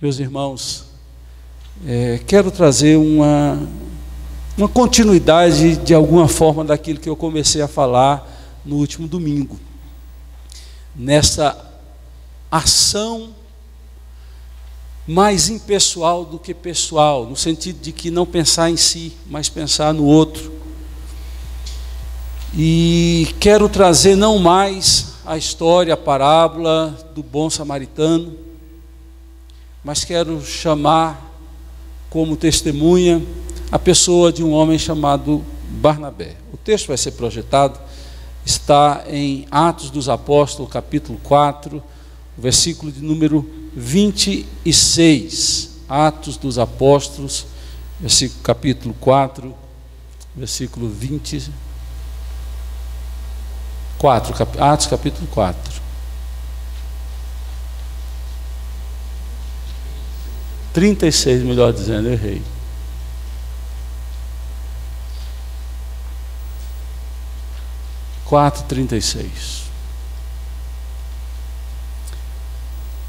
Meus irmãos, quero trazer uma continuidade de alguma forma daquilo que eu comecei a falar no último domingo, nessa ação mais impessoal do que pessoal, no sentido de que não pensar em si, mas pensar no outro. E quero trazer não mais a história, a parábola do bom samaritano, mas quero chamar como testemunha a pessoa de um homem chamado Barnabé. O texto vai ser projetado, está em Atos dos Apóstolos, capítulo 4, versículo de número 26. Atos dos Apóstolos, capítulo 4, versículo 24. Atos capítulo 4. 36, melhor dizendo, eu errei. Quatro, 36.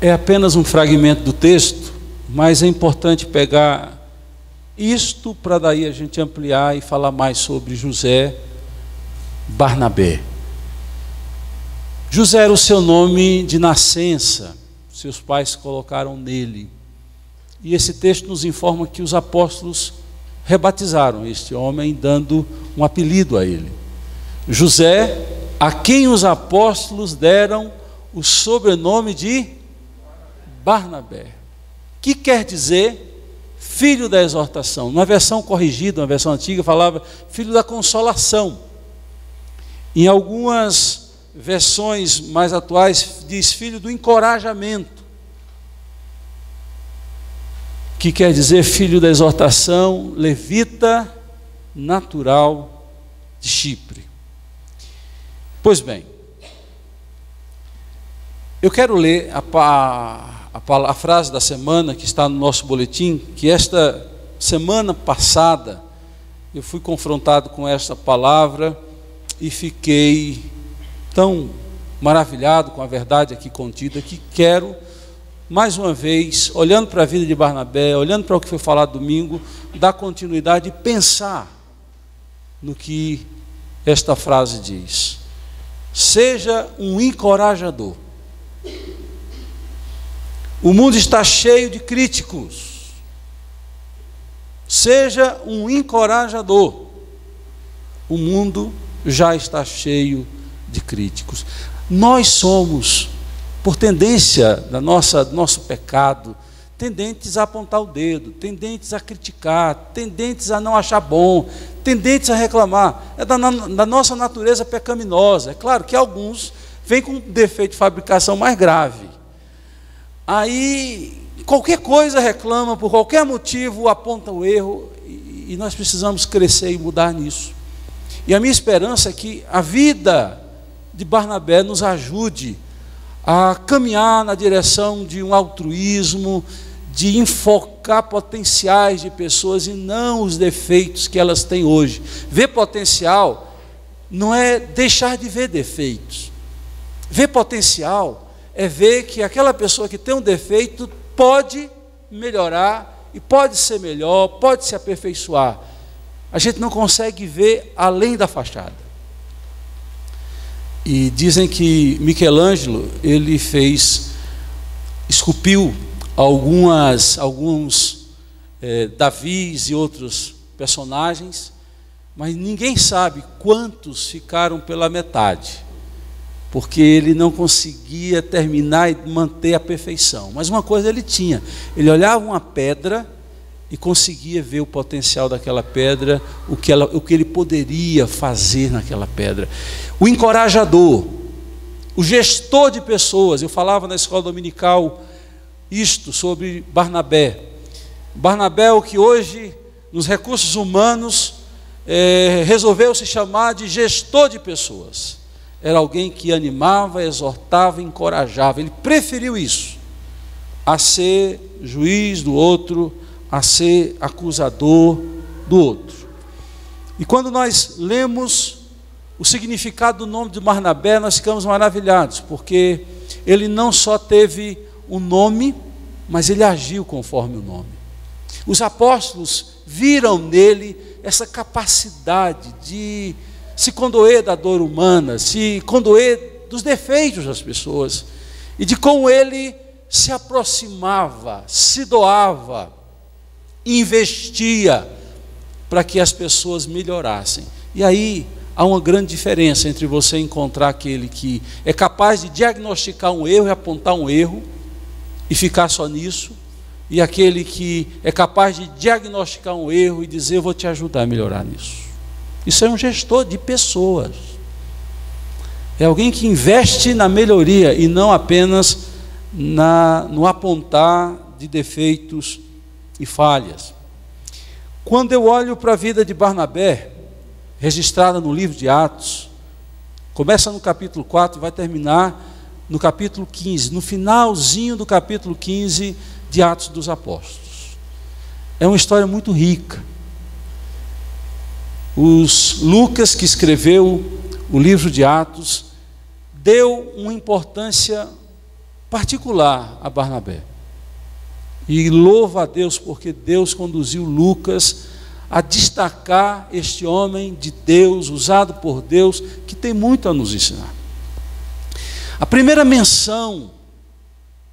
É apenas um fragmento do texto, mas é importante pegar isto para daí a gente ampliar e falar mais sobre José Barnabé. José era o seu nome de nascença, seus pais colocaram nele. E esse texto nos informa que os apóstolos rebatizaram este homem, dando um apelido a ele. José, a quem os apóstolos deram o sobrenome de Barnabé, que quer dizer filho da exortação. Na versão corrigida, na versão antiga, falava filho da consolação. Em algumas versões mais atuais, diz filho do encorajamento, que quer dizer filho da exortação, levita natural de Chipre. Pois bem, eu quero ler a frase da semana que está no nosso boletim, que esta semana passada eu fui confrontado com esta palavra e fiquei tão maravilhado com a verdade aqui contida que quero, mais uma vez, olhando para a vida de Barnabé, olhando para o que foi falado domingo, dar continuidade e pensar no que esta frase diz. Seja um encorajador. O mundo está cheio de críticos. Seja um encorajador. O mundo já está cheio de críticos. Nós somos, por tendência do nosso pecado, tendentes a apontar o dedo, tendentes a criticar, tendentes a não achar bom, tendentes a reclamar. É da nossa natureza pecaminosa. É claro que alguns vêm com um defeito de fabricação mais grave. Aí, qualquer coisa reclama, por qualquer motivo aponta o erro, e nós precisamos crescer e mudar nisso. E a minha esperança é que a vida de Barnabé nos ajude a caminhar na direção de um altruísmo, de enfocar potenciais de pessoas e não os defeitos que elas têm hoje. Ver potencial não é deixar de ver defeitos. Ver potencial é ver que aquela pessoa que tem um defeito pode melhorar e pode ser melhor, pode se aperfeiçoar. A gente não consegue ver além da fachada. E dizem que Michelangelo, ele esculpiu alguns Davis e outros personagens, mas ninguém sabe quantos ficaram pela metade, porque ele não conseguia terminar e manter a perfeição. Mas uma coisa ele tinha, ele olhava uma pedra e conseguia ver o potencial daquela pedra, o que ele poderia fazer naquela pedra. O encorajador, o gestor de pessoas. Eu falava na escola dominical isto sobre Barnabé. Barnabé é o que hoje, nos recursos humanos, resolveu se chamar de gestor de pessoas. Era alguém que animava, exortava, encorajava. Ele preferiu isso a ser juiz do outro, a ser acusador do outro. E quando nós lemos o significado do nome de Barnabé, nós ficamos maravilhados, porque ele não só teve um nome, mas ele agiu conforme o nome. Os apóstolos viram nele essa capacidade de se condoer da dor humana, se condoer dos defeitos das pessoas, e de como ele se aproximava, se doava, investia para que as pessoas melhorassem. E aí há uma grande diferença entre você encontrar aquele que é capaz de diagnosticar um erro e apontar um erro e ficar só nisso, e aquele que é capaz de diagnosticar um erro e dizer: eu vou te ajudar a melhorar nisso. Isso é um gestor de pessoas. É alguém que investe na melhoria e não apenas no apontar de defeitos e falhas. Quando eu olho para a vida de Barnabé, registrada no livro de Atos, começa no capítulo 4 e vai terminar no capítulo 15, no finalzinho do capítulo 15 de Atos dos Apóstolos. É uma história muito rica. Lucas, que escreveu o livro de Atos, deu uma importância particular a Barnabé. E louva a Deus porque Deus conduziu Lucas a destacar este homem de Deus, usado por Deus, que tem muito a nos ensinar. A primeira menção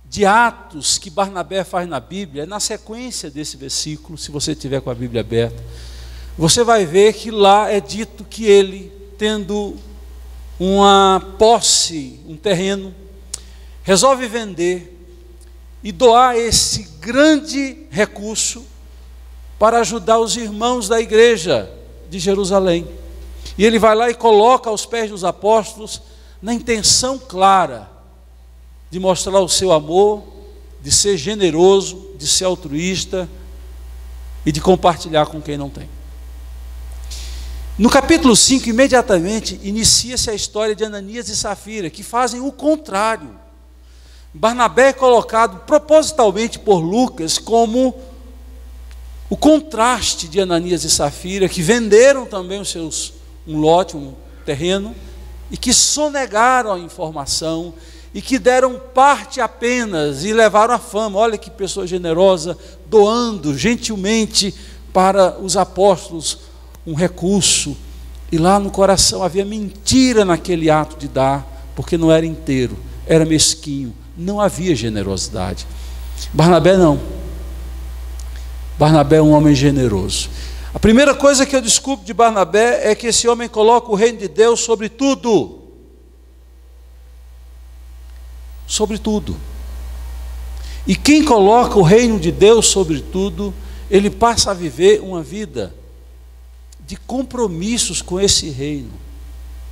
de Atos que Barnabé faz na Bíblia é na sequência desse versículo. Se você tiver com a Bíblia aberta, você vai ver que lá é dito que ele, tendo uma posse, um terreno, resolve vender e doar esse grande recurso para ajudar os irmãos da igreja de Jerusalém. E ele vai lá e coloca aos pés dos apóstolos, na intenção clara de mostrar o seu amor, de ser generoso, de ser altruísta e de compartilhar com quem não tem. No capítulo 5, imediatamente, inicia-se a história de Ananias e Safira, que fazem o contrário. Barnabé é colocado propositalmente por Lucas como o contraste de Ananias e Safira, que venderam também um lote, um terreno, e que sonegaram a informação, e que deram parte apenas, e levaram a fama. Olha que pessoa generosa, doando gentilmente para os apóstolos um recurso, e lá no coração havia mentira naquele ato de dar, porque não era inteiro, era mesquinho, não havia generosidade. Barnabé não. Barnabé é um homem generoso. A primeira coisa que eu descubro de Barnabé é que esse homem coloca o reino de Deus sobre tudo. Sobre tudo. E quem coloca o reino de Deus sobre tudo, ele passa a viver uma vida de compromissos com esse reino,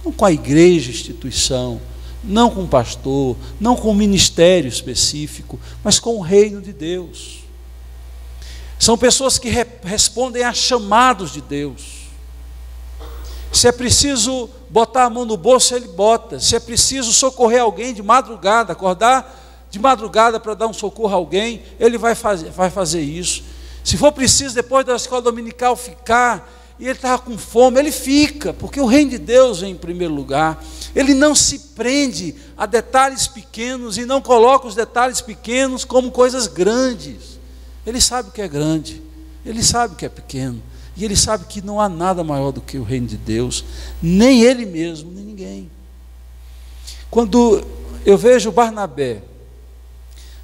não com a igreja, instituição, não com o pastor, não com o ministério específico, mas com o reino de Deus. São pessoas que respondem a chamados de Deus. Se é preciso botar a mão no bolso, ele bota. Se é preciso socorrer alguém de madrugada, acordar de madrugada para dar um socorro a alguém, ele vai fazer isso. Se for preciso, depois da escola dominical, ficar, e ele estava com fome, ele fica, porque o reino de Deus vem em primeiro lugar. Ele não se prende a detalhes pequenos e não coloca os detalhes pequenos como coisas grandes. Ele sabe o que é grande, ele sabe o que é pequeno, e ele sabe que não há nada maior do que o reino de Deus, nem ele mesmo, nem ninguém. Quando eu vejo Barnabé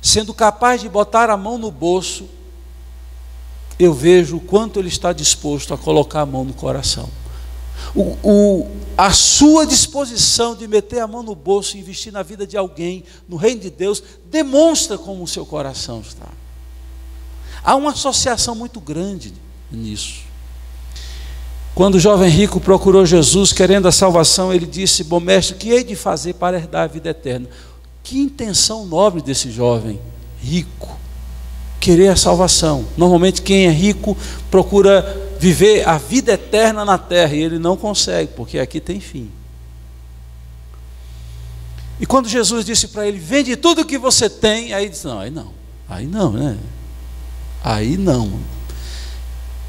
sendo capaz de botar a mão no bolso, eu vejo o quanto ele está disposto a colocar a mão no coração. A sua disposição de meter a mão no bolso e investir na vida de alguém, no reino de Deus, demonstra como o seu coração está. Há uma associação muito grande nisso. Quando o jovem rico procurou Jesus querendo a salvação, ele disse: bom mestre, o que hei de fazer para herdar a vida eterna? Que intenção nobre desse jovem rico, querer a salvação. Normalmente quem é rico procura viver a vida eterna na terra, e ele não consegue, porque aqui tem fim. E quando Jesus disse para ele: vende tudo o que você tem, aí ele disse: aí não, né? Aí não.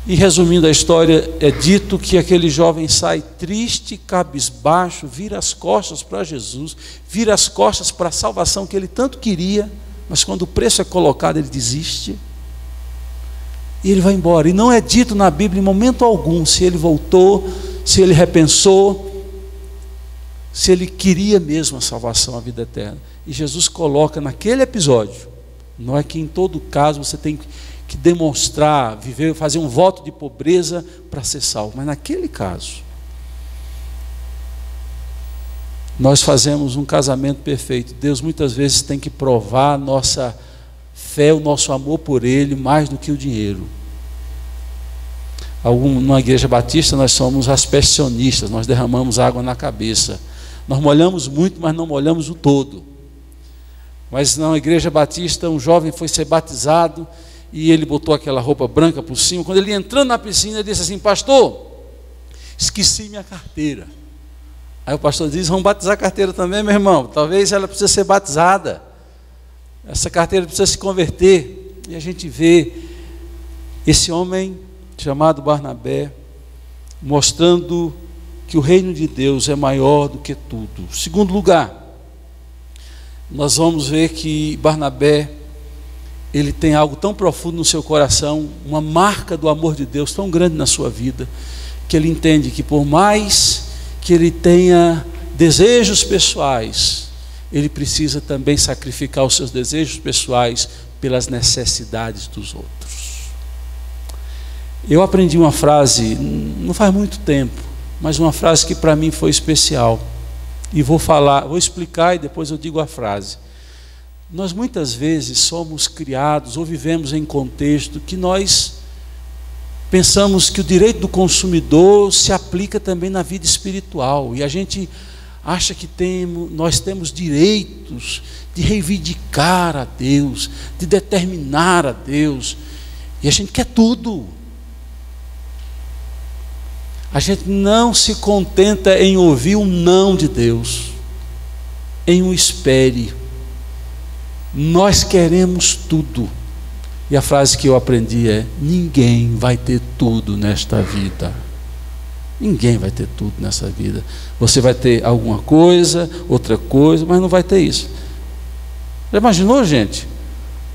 E resumindo a história, é dito que aquele jovem sai triste, cabisbaixo, vira as costas para Jesus, vira as costas para a salvação que ele tanto queria, mas quando o preço é colocado, ele desiste. E ele vai embora. E não é dito na Bíblia em momento algum se ele voltou, se ele repensou, se ele queria mesmo a salvação, a vida eterna. E Jesus coloca naquele episódio, não é que em todo caso você tem que demonstrar, viver, fazer um voto de pobreza para ser salvo, mas naquele caso, nós fazemos um casamento perfeito. Deus muitas vezes tem que provar a nossa fé, o nosso amor por Ele, mais do que o dinheiro. Numa igreja batista nós somos aspersionistas, nós derramamos água na cabeça. Nós molhamos muito, mas não molhamos o todo. Mas na igreja batista, um jovem foi ser batizado e ele botou aquela roupa branca por cima. Quando ele entrando na piscina, ele disse assim: pastor, esqueci minha carteira. Aí o pastor diz: vamos batizar a carteira também, meu irmão. Talvez ela precise ser batizada. Essa carteira precisa se converter. E a gente vê esse homem chamado Barnabé mostrando que o reino de Deus é maior do que tudo. Segundo lugar, nós vamos ver que Barnabé, ele tem algo tão profundo no seu coração, uma marca do amor de Deus tão grande na sua vida, que ele entende que por mais que ele tenha desejos pessoais, ele precisa também sacrificar os seus desejos pessoais pelas necessidades dos outros. Eu aprendi uma frase, não faz muito tempo, mas uma frase que para mim foi especial. E vou explicar e depois eu digo a frase. Nós muitas vezes somos criados ou vivemos em contexto que nós pensamos que o direito do consumidor se aplica também na vida espiritual. E a gente acha que nós temos direitos de reivindicar a Deus, de determinar a Deus. E a gente quer tudo. A gente não se contenta em ouvir um não de Deus, em um espere. Nós queremos tudo. E a frase que eu aprendi é: ninguém vai ter tudo nesta vida. Ninguém vai ter tudo nessa vida. Você vai ter alguma coisa, outra coisa, mas não vai ter isso. Já imaginou, gente?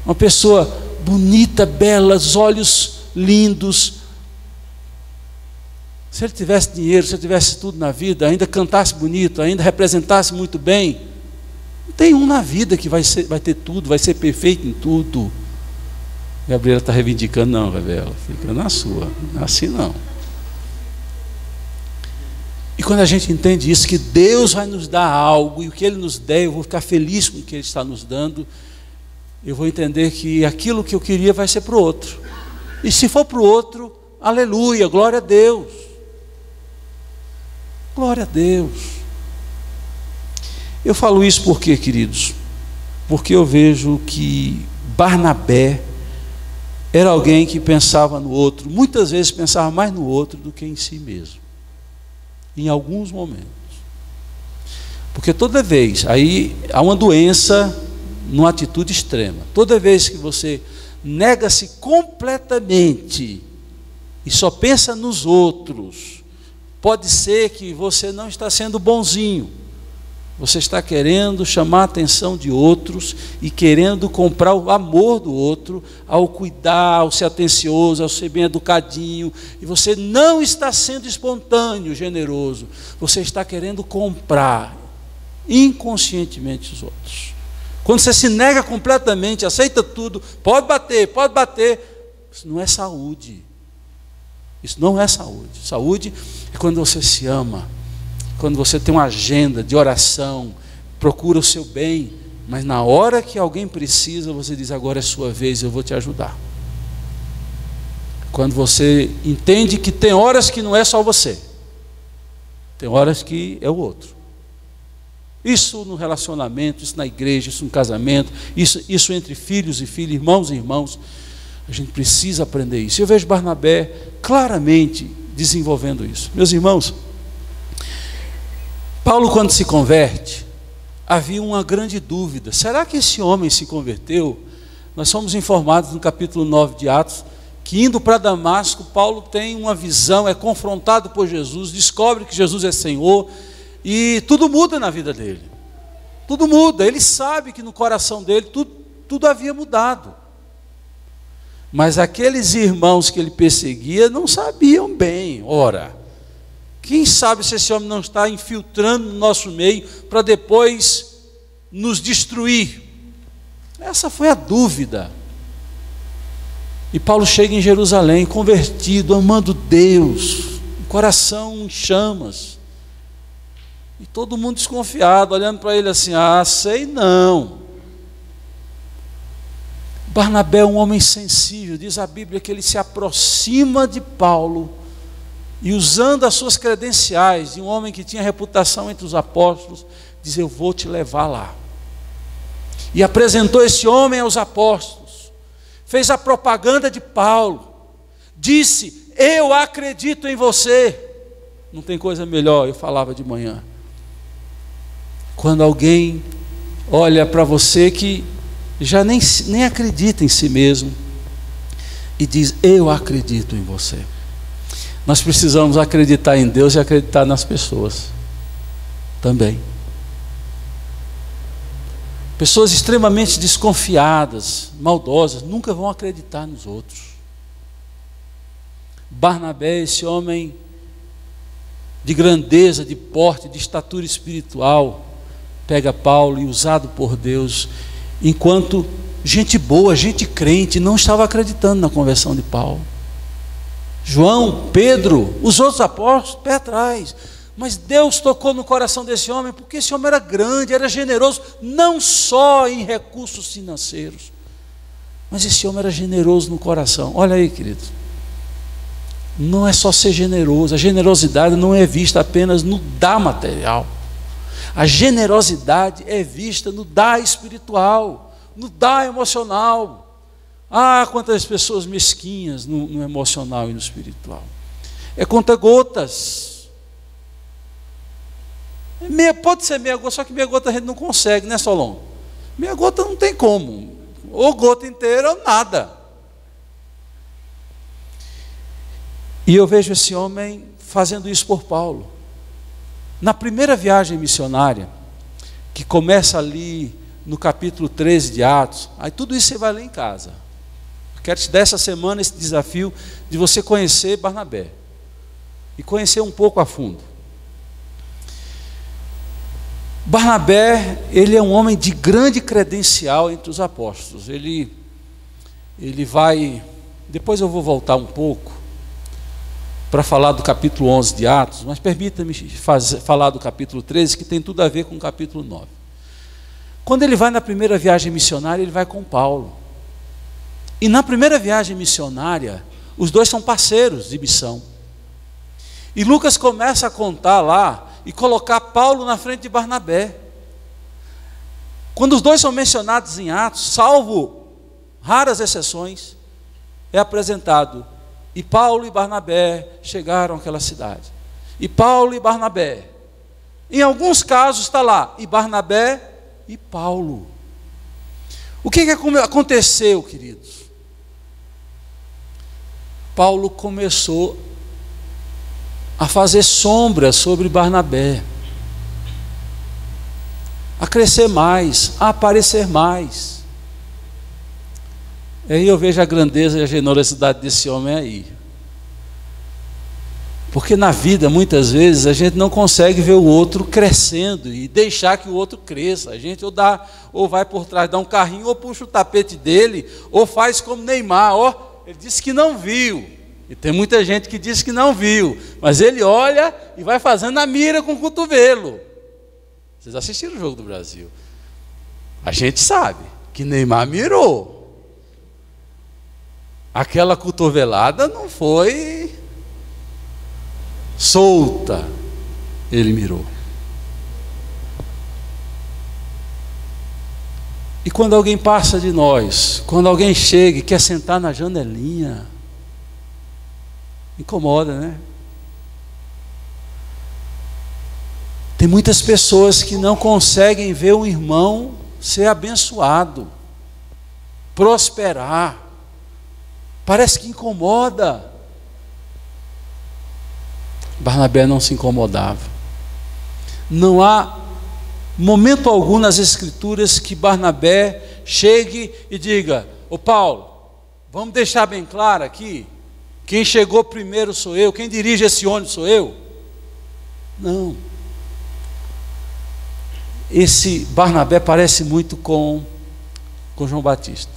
Uma pessoa bonita, bela, os olhos lindos. Se ele tivesse dinheiro, se ele tivesse tudo na vida, ainda cantasse bonito, ainda representasse muito bem, não tem um na vida que vai ter tudo, vai ser perfeito em tudo. Gabriela está reivindicando: não, Gabriela, fica na sua, não é assim não. E quando a gente entende isso, que Deus vai nos dar algo, e o que Ele nos der, eu vou ficar feliz com o que Ele está nos dando, eu vou entender que aquilo que eu queria vai ser para o outro. E se for para o outro, aleluia, glória a Deus. Glória a Deus. Eu falo isso por quê, queridos? Porque eu vejo que Barnabé era alguém que pensava no outro, muitas vezes pensava mais no outro do que em si mesmo, em alguns momentos. Porque toda vez, aí há uma doença numa atitude extrema. Toda vez que você nega-se completamente e só pensa nos outros, pode ser que você não está sendo bonzinho. Você está querendo chamar a atenção de outros e querendo comprar o amor do outro ao cuidar, ao ser atencioso, ao ser bem educadinho. E você não está sendo espontâneo, generoso. Você está querendo comprar inconscientemente os outros. Quando você se nega completamente, aceita tudo, pode bater, isso não é saúde. Isso não é saúde. Saúde é quando você se ama, quando você tem uma agenda de oração, procura o seu bem, mas na hora que alguém precisa, você diz: agora é sua vez, eu vou te ajudar. Quando você entende que tem horas que não é só você, tem horas que é o outro. Isso no relacionamento, isso na igreja, isso no casamento, isso entre filhos e filhas, irmãos e irmãos. A gente precisa aprender isso. Eu vejo Barnabé claramente desenvolvendo isso. Meus irmãos, Paulo, quando se converte, havia uma grande dúvida: será que esse homem se converteu? Nós somos informados no capítulo 9 de Atos, que indo para Damasco, Paulo tem uma visão, é confrontado por Jesus, descobre que Jesus é Senhor, e tudo muda na vida dele. Tudo muda. Ele sabe que no coração dele tudo tudo havia mudado. Mas aqueles irmãos que ele perseguia não sabiam bem. Ora, quem sabe se esse homem não está infiltrando no nosso meio para depois nos destruir? Essa foi a dúvida. E Paulo chega em Jerusalém, convertido, amando Deus, o coração em chamas. E todo mundo desconfiado, olhando para ele assim: ah, sei não. Barnabé é um homem sensível, diz a Bíblia que ele se aproxima de Paulo e, usando as suas credenciais de um homem que tinha reputação entre os apóstolos, diz: eu vou te levar lá. E apresentou esse homem aos apóstolos, fez a propaganda de Paulo, disse: eu acredito em você. Não tem coisa melhor, eu falava de manhã, quando alguém olha para você que já nem acredita em si mesmo e diz: eu acredito em você. Nós precisamos acreditar em Deus e acreditar nas pessoas também. Pessoas extremamente desconfiadas, maldosas, nunca vão acreditar nos outros. Barnabé, esse homem de grandeza, de porte, de estatura espiritual, pega Paulo e, usado por Deus, enquanto gente boa, gente crente, não estava acreditando na conversão de Paulo. João, Pedro, os outros apóstolos, pé atrás. Mas Deus tocou no coração desse homem, porque esse homem era grande, era generoso, não só em recursos financeiros, mas esse homem era generoso no coração. Olha aí, querido, não é só ser generoso, a generosidade não é vista apenas no dar material. A generosidade é vista no dar espiritual, no dar emocional. Ah, quantas pessoas mesquinhas no emocional e no espiritual. É conta-gotas. Pode ser meia gota, só que meia gota a gente não consegue, né, Solon? Meia gota não tem como. Ou gota inteira ou nada. E eu vejo esse homem fazendo isso por Paulo. Na primeira viagem missionária, que começa ali no capítulo 13 de Atos, aí tudo isso você vai ler em casa. Eu quero te dar essa semana esse desafio de você conhecer Barnabé e conhecer um pouco a fundo. Barnabé, ele é um homem de grande credencial entre os apóstolos. Ele vai, depois eu vou voltar um pouco para falar do capítulo 11 de Atos, mas permita-me falar do capítulo 13, que tem tudo a ver com o capítulo 9. Quando ele vai na primeira viagem missionária, ele vai com Paulo. E na primeira viagem missionária, os dois são parceiros de missão. E Lucas começa a contar lá e colocar Paulo na frente de Barnabé. Quando os dois são mencionados em Atos, salvo raras exceções, é apresentado: e Paulo e Barnabé chegaram àquela cidade. E Paulo e Barnabé. Em alguns casos está lá: e Barnabé e Paulo. O que aconteceu, queridos? Paulo começou a fazer sombra sobre Barnabé, a crescer mais, a aparecer mais. Aí eu vejo a grandeza e a generosidade desse homem aí. Porque na vida, muitas vezes, a gente não consegue ver o outro crescendo e deixar que o outro cresça. A gente ou vai por trás, dá um carrinho, ou puxa o tapete dele, ou faz como Neymar. Ele disse que não viu. E tem muita gente que diz que não viu, mas ele olha e vai fazendo a mira com o cotovelo. Vocês assistiram o Jogo do Brasil? A gente sabe que Neymar mirou. Aquela cotovelada não foi solta, ele mirou. E quando alguém passa de nós, quando alguém chega e quer sentar na janelinha, incomoda, né? Tem muitas pessoas que não conseguem ver um irmão ser abençoado, prosperar. Parece que incomoda. Barnabé não se incomodava. Não há momento algum nas Escrituras que Barnabé chegue e diga: ô Paulo, vamos deixar bem claro aqui, quem chegou primeiro sou eu, quem dirige esse ônibus sou eu. Não. Esse Barnabé parece muito com João Batista.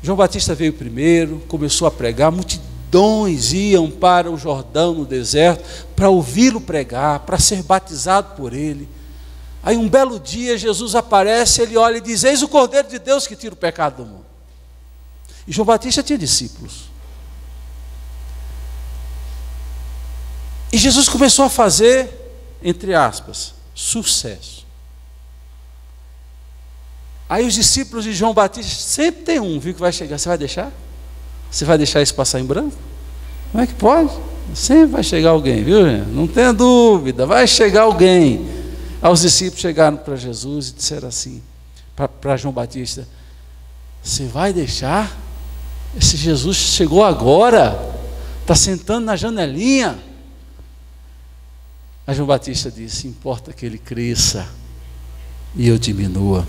João Batista veio primeiro, começou a pregar, multidões iam para o Jordão no deserto para ouvi-lo pregar, para ser batizado por ele. Aí um belo dia Jesus aparece, ele olha e diz: eis o Cordeiro de Deus que tira o pecado do mundo. E João Batista tinha discípulos. E Jesus começou a fazer, entre aspas, sucesso. Aí os discípulos de João Batista, sempre tem um, viu, que vai chegar. Você vai deixar? Você vai deixar isso passar em branco? Como é que pode? Sempre vai chegar alguém, viu, gente? Não tenha dúvida, vai chegar alguém. Aí os discípulos chegaram para Jesus e disseram assim, para João Batista: você vai deixar? Esse Jesus chegou agora, está sentando na janelinha. Aí João Batista disse: importa que ele cresça e eu diminua.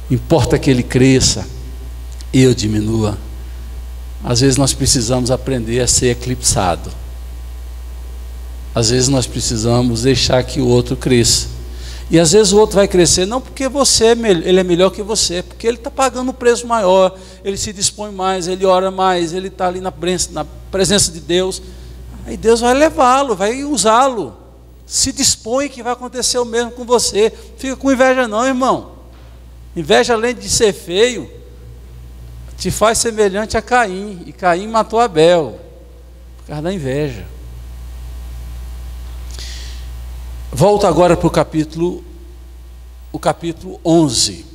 Importa que ele cresça e eu diminua. Às vezes nós precisamos aprender a ser eclipsado. Às vezes nós precisamos deixar que o outro cresça. E às vezes o outro vai crescer não porque ele é melhor que você, porque ele está pagando um preço maior, ele se dispõe mais, ele ora mais, ele está ali na presença de Deus. Aí Deus vai levá-lo, vai usá-lo. Se dispõe que vai acontecer o mesmo com você. Fica com inveja não, irmão. Inveja, além de ser feio, te faz semelhante a Caim. E Caim matou Abel por causa da inveja. Volta agora para o capítulo 11.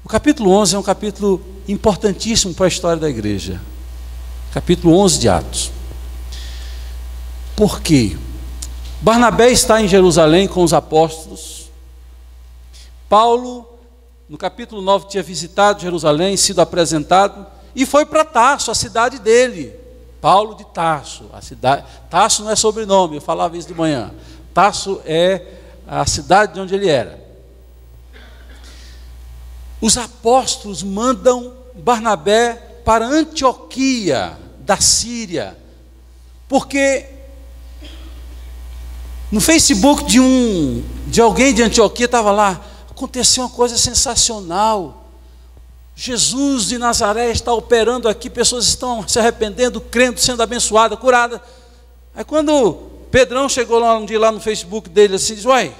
O capítulo 11 é um capítulo importantíssimo para a história da igreja. Capítulo 11 de Atos. Por quê? Barnabé está em Jerusalém com os apóstolos. Paulo, no capítulo 9, tinha visitado Jerusalém, sido apresentado, e foi para Tarso, a cidade dele. Paulo de Tarso. Tarso não é sobrenome, eu falava isso de manhã. Tarso é a cidade de onde ele era. Os apóstolos mandam Barnabé para Antioquia, da Síria, porque no Facebook de alguém de Antioquia estava lá: aconteceu uma coisa sensacional, Jesus de Nazaré está operando aqui, pessoas estão se arrependendo, crendo, sendo abençoadas, curadas. Aí quando Pedrão chegou lá um dia lá no Facebook dele assim, diz: uai,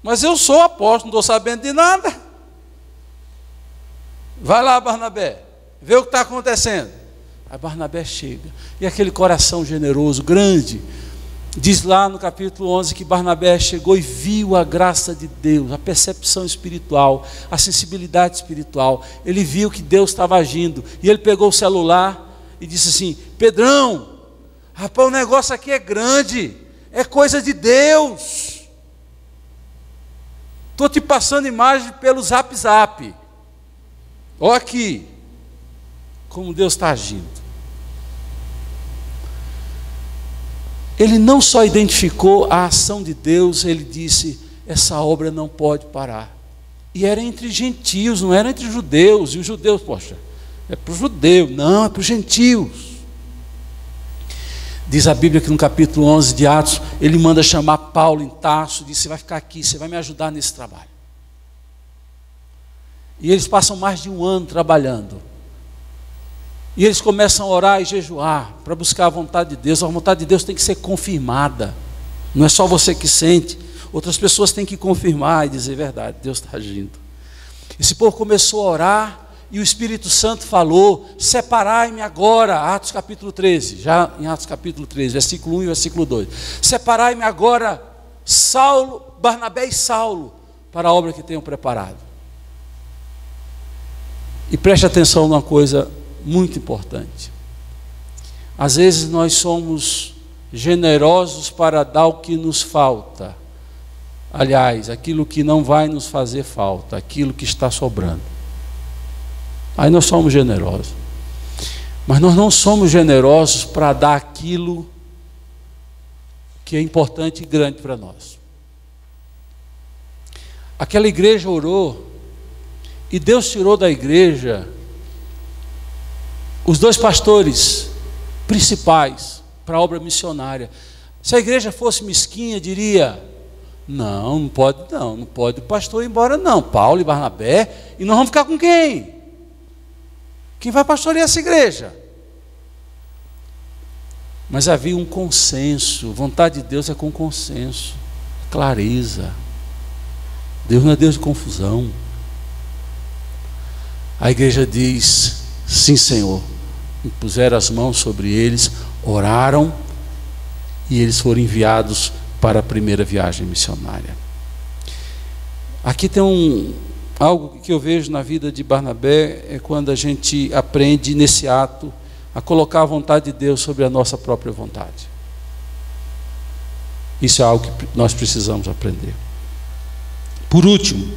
mas eu sou apóstolo, não estou sabendo de nada. Vai lá, Barnabé, vê o que está acontecendo. Aí Barnabé chega, e aquele coração generoso, grande, diz lá no capítulo 11 que Barnabé chegou e viu a graça de Deus, a percepção espiritual, a sensibilidade espiritual. Ele viu que Deus estava agindo, e ele pegou o celular e disse assim: Pedrão, rapaz, o negócio aqui é grande, é coisa de Deus. Estou te passando imagem pelo Zap. Olha aqui, como Deus está agindo. Ele não só identificou a ação de Deus, ele disse: essa obra não pode parar. E era entre gentios, não era entre judeus. E os judeus, poxa, é para os judeus, não, é para os gentios. Diz a Bíblia que no capítulo 11 de Atos, ele manda chamar Paulo em Tarso, diz: você vai ficar aqui, você vai me ajudar nesse trabalho. E eles passam mais de um ano trabalhando. E eles começam a orar e jejuar para buscar a vontade de Deus. A vontade de Deus tem que ser confirmada. Não é só você que sente. Outras pessoas têm que confirmar e dizer: verdade, Deus está agindo. Esse povo começou a orar e o Espírito Santo falou: separai-me agora. Atos capítulo 13, já em Atos capítulo 13, versículo 1 e versículo 2. Separai-me agora, Barnabé e Saulo, para a obra que tenham preparado. E preste atenção numa coisa muito importante. Às vezes nós somos generosos para dar o que nos falta. Aliás, aquilo que não vai nos fazer falta, aquilo que está sobrando. Aí nós somos generosos. Mas nós não somos generosos para dar aquilo que é importante e grande para nós. Aquela igreja orou, e Deus tirou da igreja os 2 pastores principais para a obra missionária. Se a igreja fosse mesquinha, diria: não pode o pastor ir embora não, Paulo e Barnabé, e nós vamos ficar com quem? Quem vai pastorear essa igreja? Mas havia um consenso. Vontade de Deus é com consenso, clareza. Deus não é Deus de confusão. A igreja diz: sim, Senhor. E puseram as mãos sobre eles, oraram, e eles foram enviados para a primeira viagem missionária. Aqui tem algo que eu vejo na vida de Barnabé, é quando a gente aprende nesse ato a colocar a vontade de Deus sobre a nossa própria vontade. Isso é algo que nós precisamos aprender. Por último,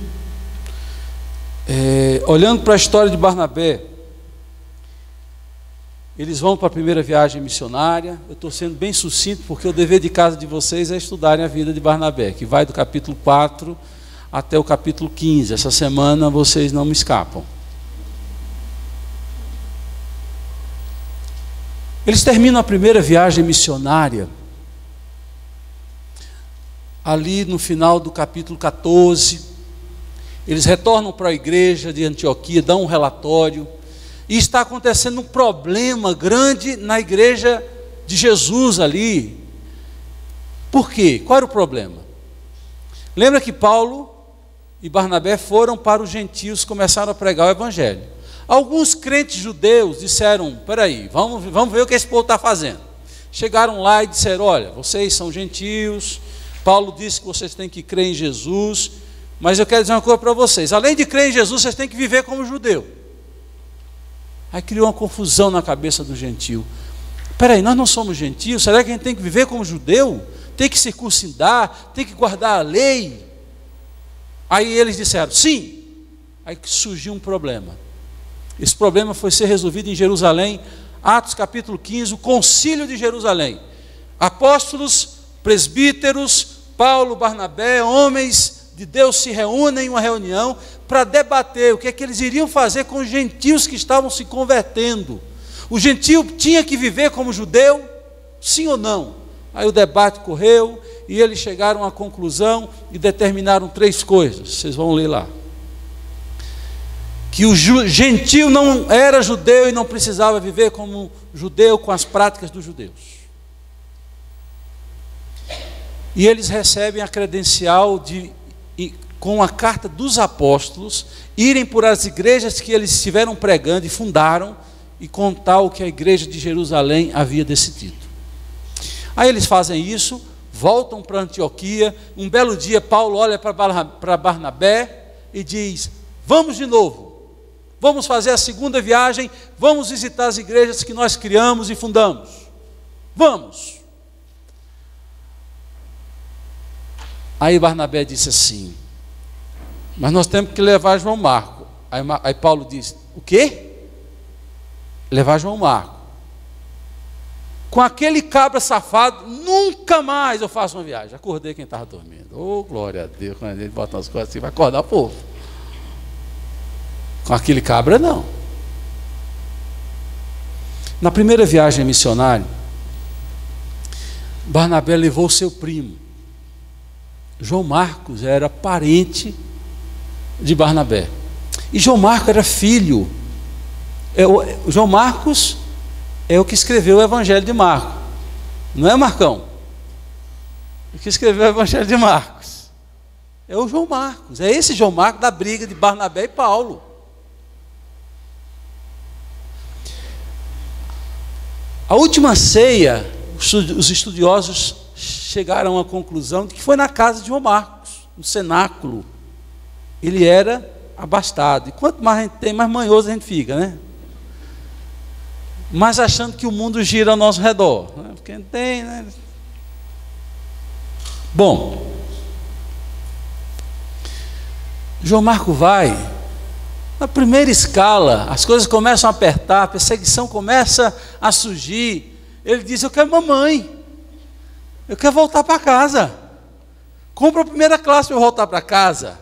olhando para a história de Barnabé, eles vão para a primeira viagem missionária. Eu estou sendo bem sucinto, porque o dever de casa de vocês é estudarem a vida de Barnabé, que vai do capítulo 4 até o capítulo 15. Essa semana vocês não me escapam. Eles terminam a primeira viagem missionária ali no final do capítulo 14. Eles retornam para a igreja de Antioquia, dão um relatório, e está acontecendo um problema grande na igreja de Jesus ali. Por quê? Qual era o problema? Lembra que Paulo e Barnabé foram para os gentios, começaram a pregar o evangelho. Alguns crentes judeus disseram: peraí, vamos ver o que esse povo está fazendo. Chegaram lá e disseram: olha, vocês são gentios, Paulo disse que vocês têm que crer em Jesus, mas eu quero dizer uma coisa para vocês: além de crer em Jesus, vocês têm que viver como judeu. Aí criou uma confusão na cabeça do gentio. Peraí, nós não somos gentios? Será que a gente tem que viver como judeu? Tem que circuncidar? Tem que guardar a lei? Aí eles disseram: sim. Aí surgiu um problema. Esse problema foi ser resolvido em Jerusalém. Atos capítulo 15, o concílio de Jerusalém. Apóstolos, presbíteros, Paulo, Barnabé, homens de Deus se reúnem em uma reunião para debater o que é que eles iriam fazer com os gentios que estavam se convertendo. O gentio tinha que viver como judeu, sim ou não? Aí o debate correu e eles chegaram à conclusão e determinaram 3 coisas. Vocês vão ler lá. Que o gentio não era judeu e não precisava viver como judeu com as práticas dos judeus. E eles recebem a credencial de, com a carta dos apóstolos, irem por as igrejas que eles estiveram pregando e fundaram e contar o que a igreja de Jerusalém havia decidido. Aí eles fazem isso, voltam para Antioquia. Um belo dia Paulo olha para Barnabé e diz: vamos de novo. Vamos fazer a segunda viagem, vamos visitar as igrejas que nós criamos e fundamos. Vamos. Aí Barnabé disse assim: mas nós temos que levar João Marcos. Aí Paulo disse: o quê? Levar João Marcos. Com aquele cabra safado, nunca mais eu faço uma viagem. Acordei quem estava dormindo. Oh, glória a Deus, quando ele bota as coisas assim, vai acordar o povo. Com aquele cabra, não. Na primeira viagem missionária, Barnabé levou seu primo. João Marcos era parente de Barnabé. E João Marcos era filho. João Marcos é o que escreveu o Evangelho de Marcos. Não é Marcão? O que escreveu o Evangelho de Marcos é o João Marcos. É esse João Marcos da briga de Barnabé e Paulo. A última ceia, os estudiosos chegaram à conclusão de que foi na casa de João Marcos, no cenáculo. Ele era abastado. E quanto mais a gente tem, mais manhoso a gente fica, né? Mas achando que o mundo gira ao nosso redor, né? Porque não tem, né? Bom, João Marcos vai. Na primeira escala, as coisas começam a apertar, a perseguição começa a surgir. Ele diz: eu quero mamãe, eu quero voltar para casa. Compra a primeira classe para eu voltar para casa.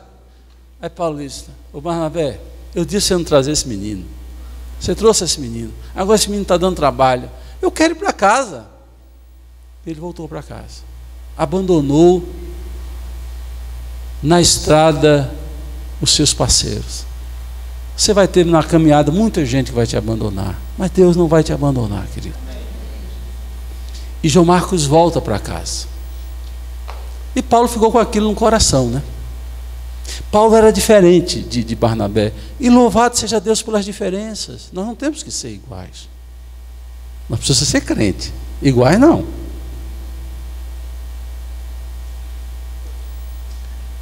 Aí Paulo disse: ô Barnabé, eu disse você não trazer esse menino. Você trouxe esse menino. Agora esse menino está dando trabalho. Eu quero ir para casa. Ele voltou para casa. Abandonou na estrada os seus parceiros. Você vai ter na caminhada muita gente que vai te abandonar, mas Deus não vai te abandonar, querido. E João Marcos volta para casa. E Paulo ficou com aquilo no coração, né? Paulo era diferente de Barnabé. E louvado seja Deus pelas diferenças. Nós não temos que ser iguais. Nós precisamos ser crente. Iguais não.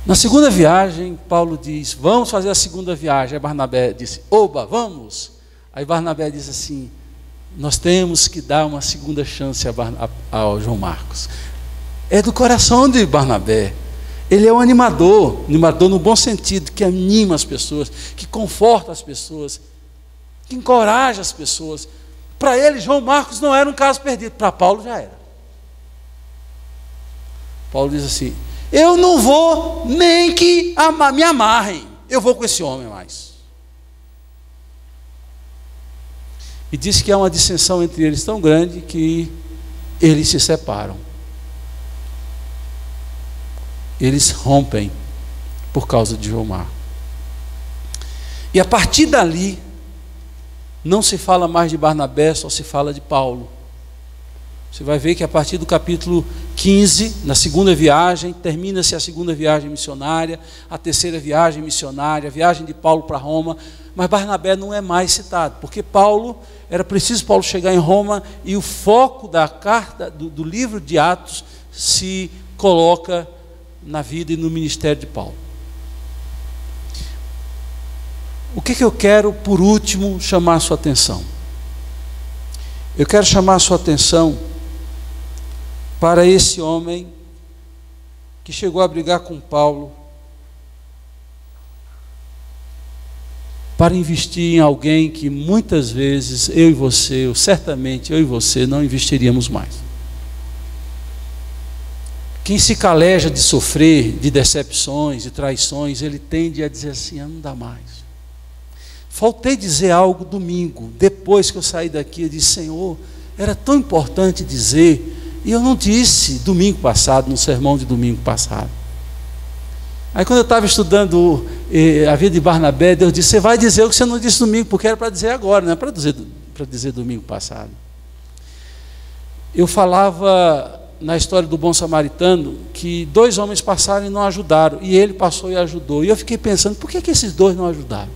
Na segunda viagem, Paulo diz: vamos fazer a segunda viagem. Aí Barnabé disse: oba, vamos. Aí Barnabé diz assim: nós temos que dar uma segunda chance ao João Marcos. É do coração de Barnabé. Ele é um animador no bom sentido, que anima as pessoas, que conforta as pessoas, que encoraja as pessoas. Para ele, João Marcos não era um caso perdido, para Paulo já era. Paulo diz assim: eu não vou nem que me amarrem, eu vou com esse homem mais. E diz que há uma dissensão entre eles tão grande que eles se separam. Eles rompem por causa de João Marcos. E a partir dali, não se fala mais de Barnabé, só se fala de Paulo. Você vai ver que a partir do capítulo 15, na segunda viagem, termina-se a segunda viagem missionária, a terceira viagem missionária, a viagem de Paulo para Roma, mas Barnabé não é mais citado, porque era preciso Paulo chegar em Roma, e o foco da carta, do livro de Atos, se coloca na vida e no ministério de Paulo. O que eu quero, por último, chamar a sua atenção? Eu quero chamar a sua atenção para esse homem que chegou a brigar com Paulo para investir em alguém que muitas vezes eu e você, ou certamente eu e você, não investiríamos mais. Quem se caleja de sofrer, de decepções, de traições, ele tende a dizer assim: não dá mais. Faltei dizer algo domingo, depois que eu saí daqui, eu disse: Senhor, era tão importante dizer, e eu não disse domingo passado, no sermão de domingo passado. Aí quando eu estava estudando a vida de Barnabé, Deus disse: você vai dizer o que você não disse domingo, porque era para dizer agora, não é para dizer domingo passado. Eu falava na história do bom samaritano, que 2 homens passaram e não ajudaram, e ele passou e ajudou. E eu fiquei pensando: por que esses 2 não ajudaram?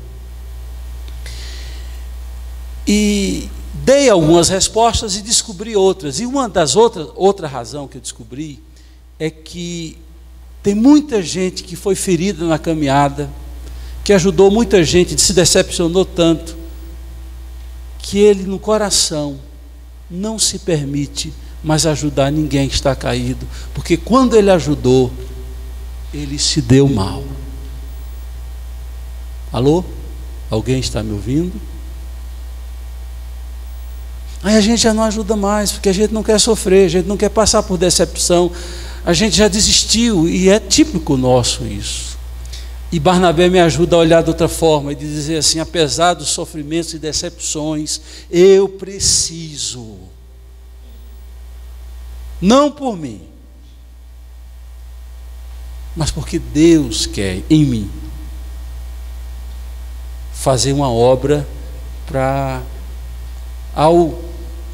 E dei algumas respostas e descobri outras. E uma das outra razão que eu descobri é que tem muita gente que foi ferida na caminhada, que ajudou muita gente, se decepcionou tanto, que ele no coração não se permite mais ajudar ninguém que está caído, porque quando ele ajudou, ele se deu mal. Alô? Alguém está me ouvindo? Aí a gente já não ajuda mais, porque a gente não quer sofrer, a gente não quer passar por decepção, a gente já desistiu, e é típico nosso isso. E Barnabé me ajuda a olhar de outra forma e dizer assim: apesar dos sofrimentos e decepções, eu preciso, não por mim, mas porque Deus quer em mim fazer uma obra para, ao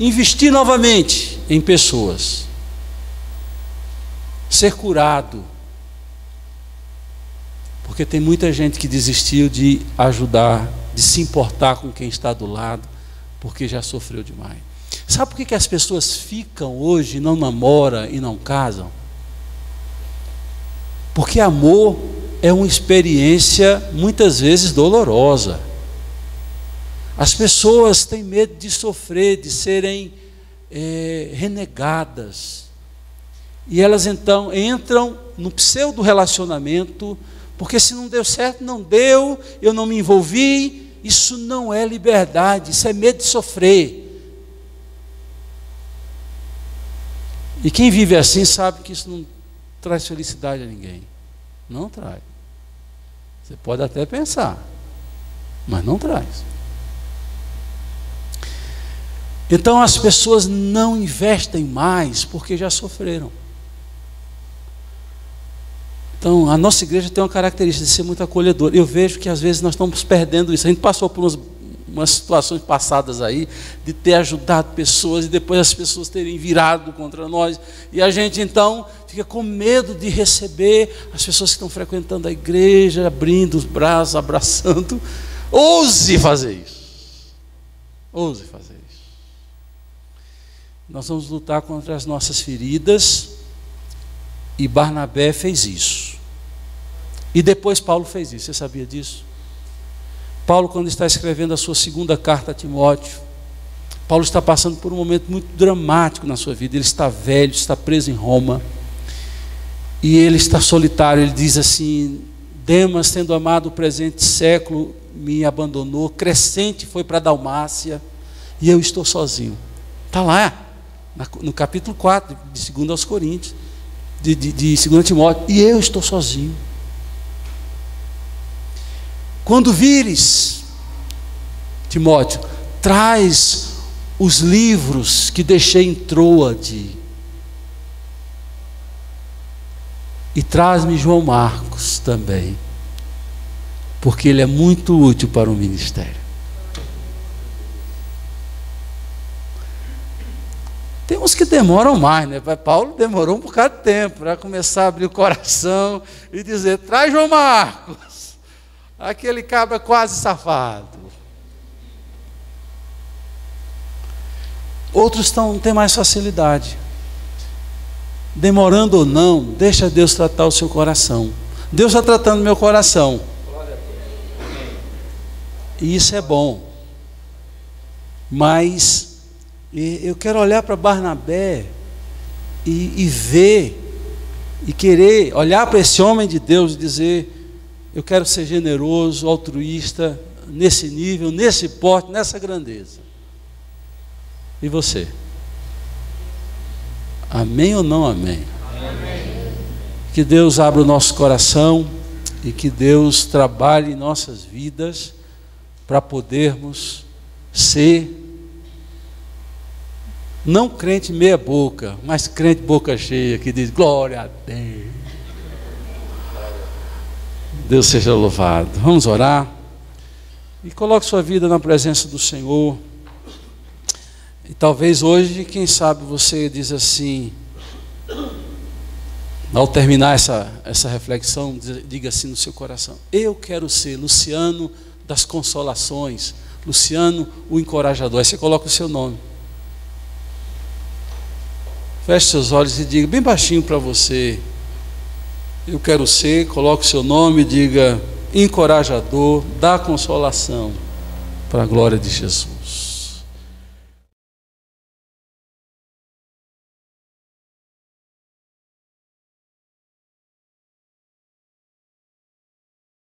investir novamente em pessoas, ser curado, porque tem muita gente que desistiu de ajudar, de se importar com quem está do lado, porque já sofreu demais. Sabe por que as pessoas ficam hoje, não namoram e não casam? Porque amor é uma experiência muitas vezes dolorosa. As pessoas têm medo de sofrer, de serem renegadas. E elas então entram no pseudo relacionamento, porque se não deu certo, não deu, eu não me envolvi. Isso não é liberdade, isso é medo de sofrer. E quem vive assim sabe que isso não traz felicidade a ninguém. Não traz. Você pode até pensar, mas não traz. Então as pessoas não investem mais porque já sofreram. Então a nossa igreja tem uma característica de ser muito acolhedora. Eu vejo que às vezes nós estamos perdendo isso. A gente passou por umas situações passadas aí, de ter ajudado pessoas e depois as pessoas terem virado contra nós, e a gente então fica com medo de receber as pessoas que estão frequentando a igreja, abrindo os braços, abraçando. Ouse fazer isso. Ouse fazer isso. Nós vamos lutar contra as nossas feridas, e Barnabé fez isso. E depois Paulo fez isso. Você sabia disso? Paulo, quando está escrevendo a sua segunda carta a Timóteo, Paulo está passando por um momento muito dramático na sua vida. Ele está velho, está preso em Roma, e ele está solitário. Ele diz assim: Demas, tendo amado o presente século, me abandonou. Crescente foi para a Dalmácia, e eu estou sozinho. Está lá, no capítulo 4, de 2 aos Coríntios, de 2 Timóteo, e eu estou sozinho. Quando vires, Timóteo, traz os livros que deixei em Troade, e traz-me João Marcos também, porque ele é muito útil para o ministério. Tem uns que demoram mais, né? Paulo demorou um bocado de tempo para começar a abrir o coração e dizer: traz João Marcos, aquele cabra quase safado. Outros têm mais facilidade. Demorando ou não, deixa Deus tratar o seu coração. Deus está tratando o meu coração, e isso é bom. Mas eu quero olhar para Barnabé e ver, e querer olhar para esse homem de Deus e dizer: eu quero ser generoso, altruísta, nesse nível, nesse porte, nessa grandeza. E você? Amém ou não amém? Amém. Que Deus abra o nosso coração e que Deus trabalhe em nossas vidas para podermos ser, não crente meia boca, mas crente boca cheia, que diz: glória a Deus. Deus seja louvado. Vamos orar. E coloque sua vida na presença do Senhor. E talvez hoje, quem sabe, você diz assim, ao terminar essa reflexão, diga assim no seu coração: eu quero ser Luciano das Consolações, Luciano o Encorajador. Aí você coloca o seu nome. Feche seus olhos e diga bem baixinho para você: eu quero ser, coloque o seu nome e diga: encorajador da consolação, para a glória de Jesus.